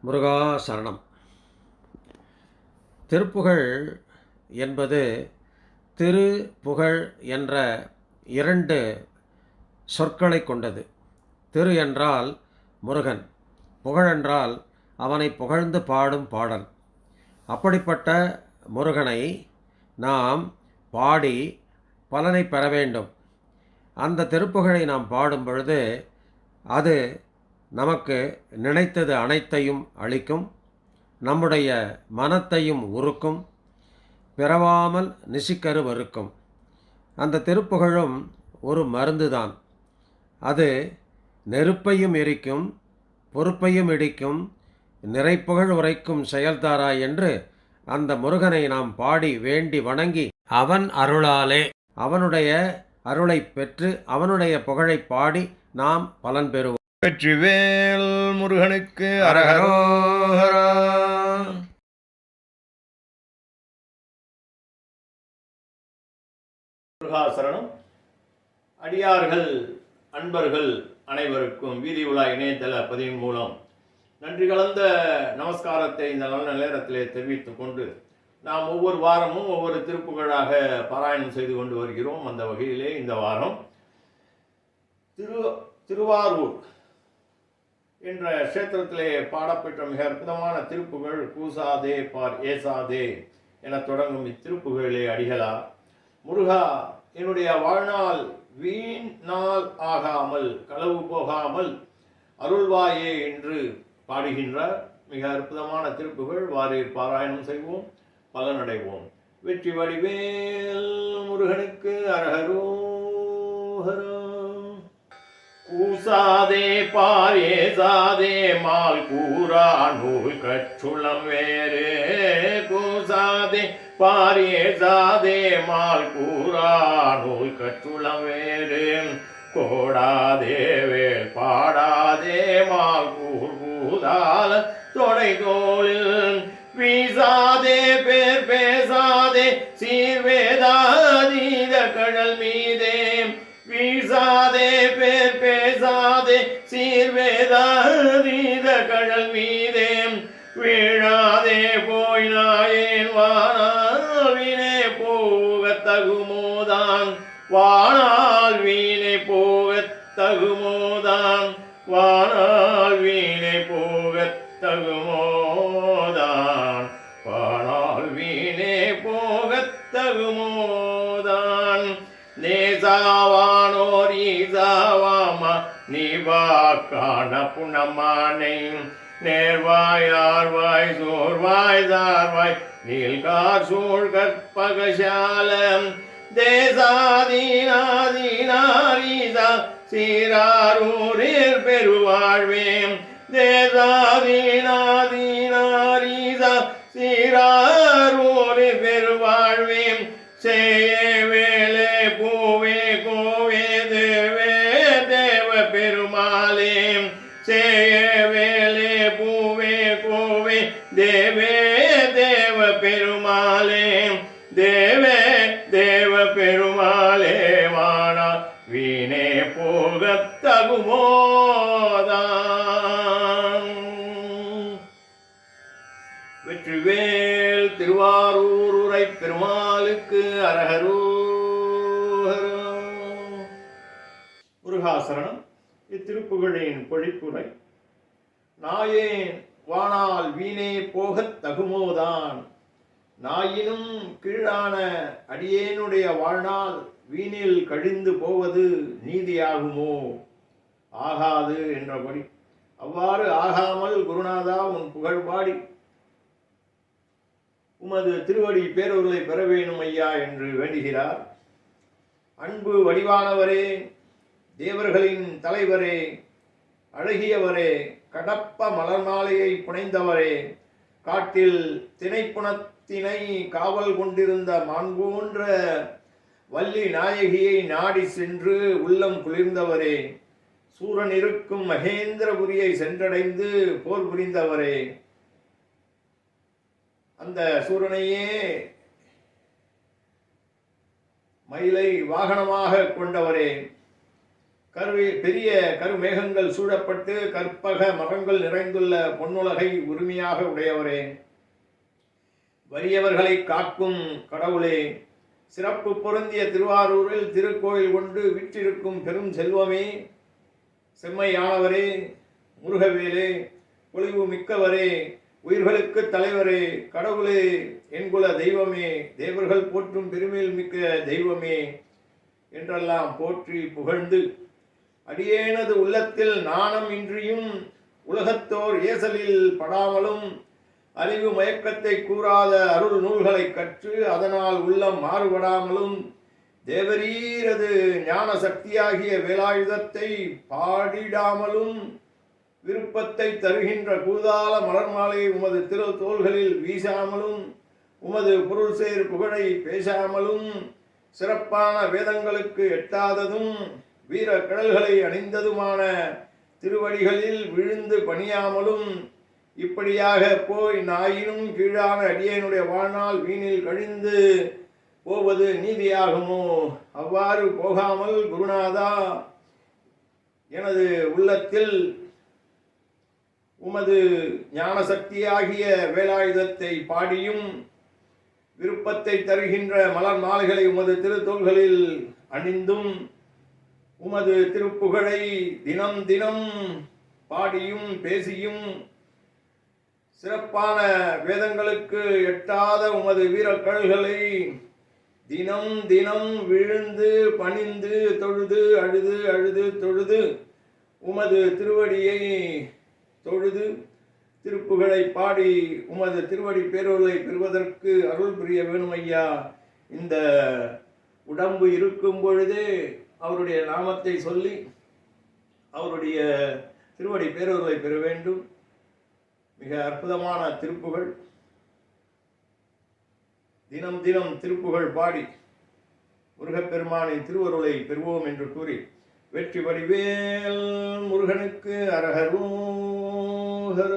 முருகா சரணம். திருப்புகழ் என்பது திரு புகழ் என்ற இரண்டு சொற்களை கொண்டது. திரு என்றால் முருகன், புகழ் என்றால் அவனை புகழ்ந்து பாடும் பாடல். அப்படிப்பட்ட முருகனை நாம் பாடி பலனை பெற வேண்டும். அந்த திருப்புகழை நாம் பாடும் பொழுது அது நமக்கு நினைத்தது அனைத்தையும் அளிக்கும், நம்முடைய மனத்தையும் உருக்கும், பிறவாமல் நிசிக்கருவருக்கும். அந்த திருப்புகழும் ஒரு மருந்துதான். அது நெருப்பையும் எரிக்கும், பொறுப்பையும் இடிக்கும், நிறைப்புகழ் உரைக்கும் செயல்தாராய் என்று அந்த முருகனை நாம் பாடி வேண்டி வணங்கி அவன் அருளாலே அவனுடைய அருளை பெற்று அவனுடைய புகழை பாடி நாம் பலன் பெறுவோம். வெற்றிவேல் முருகனுக்கு அரகரோஹரா. முருகாசரணம். அடியார்கள் அன்பர்கள் அனைவருக்கும் வீதி உலா இணையதள பதிவின் மூலம் நன்றி கலந்த நமஸ்காரத்தை இந்த நல்ல நேரத்திலே தெரிவித்துக் கொண்டு நாம் ஒவ்வொரு வாரமும் ஒவ்வொரு திருப்புகழாக பாராயணம் செய்து கொண்டு வருகிறோம். அந்த வகையிலே இந்த வாரம் திருவாரூர் என்ற கஷேத்திரத்திலே பாடப்பெற்ற மிக அற்புதமான திருப்புகழ் கூசாதே பார் ஏசாதே என தொடங்கும் இத்திருப்புகழிலே அடிகளார், முருகா என்னுடைய வாழ்நாள் வீண் நாள் ஆகாமல் களவு போகாமல் அருள்வாயே என்று பாடுகின்றார். மிக அற்புதமான திருப்புகழ். வாரீர் பாராயணம் செய்வோம், பலனடைவோம். வெற்றி வடிவேல் முருகனுக்கு அரகரோஹரா. கூசாதே பார் ஏசாதே மால் கூறா நூல் கச்சுளம் வேறு. கூசாதே பார் ஏசாதே மால் கூறா நூல் கச்சுளம் வேறு. கோடாதே வேல் பாடாதே மால் கூர்கூதால தொடை தோளில். வீசாதே பேர் பேசாதே சீர்வேதாதீத கடல் மீதே. வீசாதே பேர் பேசாதே சீர்வேதாதீத கடல் மீதே. வீழாதே போய் நாயேன் வானால் வீணே போக தகுமோதான். வானால் வீணை போக தகுமோதான். வானால் வீணை போக தகுமோதான். வானால் வீணே போக தகுமோதான். நேசாவானோர் ஈசாவாமா நீவாக்கான புனமானை. நேர்வாயார்வாய் சோர்வாய் சார்வாய் நீல்கார் சூழ் கற்பகசாலம். தேசாதீனாதீனாரீசா சீராரூரில் பெருவாழ்வேம். தேசாதீனாதீனாரீசா சீராரூரில் பெருவாழ்வேம். சேயே வேலே பூவே கோவே தேவே தேவ பெருமாளே. சேயே வேலே பூவே கோவே தேவே தேவ பெருமாளே. தேவே தேவ பெருமாளே வானா வீணே போக தகுமோதான். வெற்றிவேல் திருவாரூர் உரை பெருமாளுக்கு அரகரோஹரா. முருகாசரணம். இத்திருப்புகழின் பொழிப்புரை. நாயேன் வானால் வீணே போகத் தகுமோதான். நாயினும் கீழான அடியேனுடைய வாழ்நாள் வீணில் கழிந்து போவது நீதியாகுமோ? ஆகாது என்றபடி. அவ்வாறு ஆகாமல் குருநாதா உன் புகழ் பாடி உமது திருவடி பேரொருளை பெற வேணும் ஐயா என்று வேண்டுகிறார். அன்பு வடிவானவரே, தேவர்களின் தலைவரே, அழகியவரே, கடப்ப மலர் மாலையை புனைந்தவரே, காட்டில் திணைப்புணத்தினை காவல் கொண்டிருந்த மான்போன்ற வள்ளி நாயகியை நாடி சென்று உள்ளம் குளிர்ந்தவரே, சூரன் இருக்கும் மகேந்திரபுரியை சென்றடைந்து போர் புரிந்தவரே, அந்த சூரனையே மயிலை வாகனமாக கொண்டவரே, பெரிய கருமேகங்கள் சூழப்பட்டு கற்பக மரங்கள் நிறைந்துள்ள பொன்னுலகை உரிமையாக உடையவரே, வறியவர்களை காக்கும் கடவுளே, சிறப்பு பொருந்திய திருவாரூரில் திருக்கோயில் கொண்டு விற்றிருக்கும் பெரும் செல்வமே, செம்மையானவரே, முருகவேலே, பொலிவு மிக்கவரே, உயிர்களுக்கு தலைவரே, கடவுளே, என்குல தெய்வமே, தேவர்கள் போற்றும் பெருமையில் மிக்க தெய்வமே என்றெல்லாம் போற்றி புகழ்ந்து, அடியேனது உள்ளத்தில் நாணம் இன்றியும் உலகத்தோர் ஏசலில் படாமலும் அறிவு மயக்கத்தை கூறாத அருள் நூல்களை கற்று அதனால் உள்ளம் மாறுபடாமலும் தேவரீரது ஞான சக்தியாகிய வேலாயுதத்தை பாடிடாமலும் விருப்பத்தை தருகின்ற கூதால மலர் மாலை உமது திரு தோள்களில் வீசாமலும் உமது பொருள் சேர் புகழை பேசாமலும் சிறப்பான வேதங்களுக்கு எட்டாததும் வீர கடல்களை அணிந்ததுமான திருவடிகளில் விழுந்து பணியாமலும் இப்படியாக போய் நாயினும் கீழான அடியனுடைய வாழ்நாள் வீணில் கழிந்து போவது நீதியாகுமோ? அவ்வாறு போகாமல் குருநாதா, எனது உள்ளத்தில் உமது ஞான சக்தியாகிய வேலாயுதத்தை பாடியும் விருப்பத்தை தருகின்ற மலர் மாலைகளை உமது திருத்தோள்களில் அணிந்தும் உமது திருப்புகழை தினம் தினம் பாடியும் பேசியும் சிறப்பான வேதங்களுக்கு எட்டாத உமது வீரக்கழல்களை தினம் தினம் விழுந்து பணிந்து தொழுது அழுது அழுது தொழுது உமது திருவடியை தொழுது திருப்புகழை பாடி உமது திருவடி பேரொருளை பெறுவதற்கு அருள் புரிய வேணும் ஐயா. இந்த உடம்பு இருக்கும் பொழுதே அவருடைய நாமத்தை சொல்லி அவருடைய திருவடி பேரொருளை பெற வேண்டும். மிக அற்புதமான திருப்புகழ். தினம் தினம் திருப்புகழ் பாடி முருகப்பெருமானின் திருவருளை பெறுவோம் என்று கூறி வெற்றி வடிவேல் முருகனுக்கு அரகரோஹர.